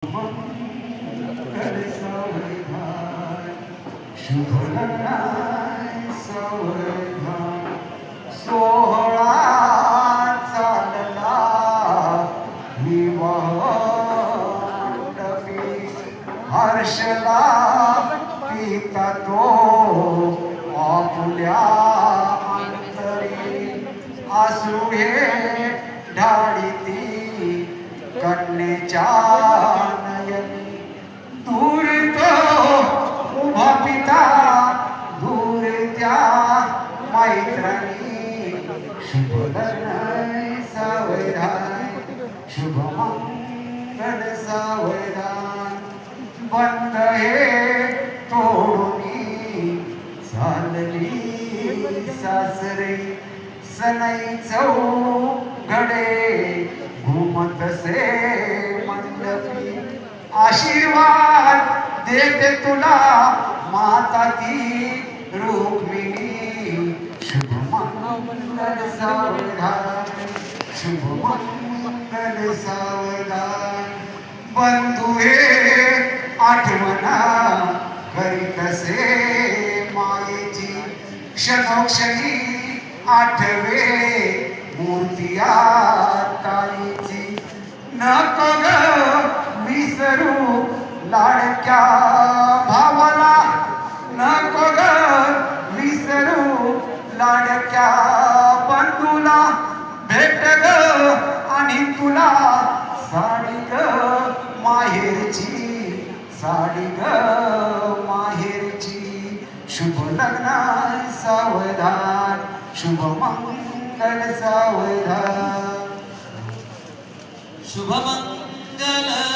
शुभ लग्नाय सावधान सोहळा चालला विवाह मंडपी हर्षला पिता तो आपुल्या अंतरी आसरू हे ढाळीती कन्येच्या नयनी दूर तो उभा पिता दूर त्या मैत्रिणी शुभ लग्न सावधान शुभ मंगल सावधान बंद हे तोडूनी चालली सासरे सनई चौघडे घुमतसे मंडपी आशीर्वाद देते तुला माता ती रुक्मिणी शुभ मंगल सावधान शुभ मंगल सावधान बंधू हे आठवणा करीतसे मायेची क्षणोक्षणी आठवे मूर्तिया ताईची नको ग विसरू लाडक्या भावाला नको ग विसरू लाडक्या बंधूला भेट ग आणि तुला साडी ग माहेरची साडी ग माहेरची शुभ लग्न सावधान शुभ मंगल सावधान शुभ मंगल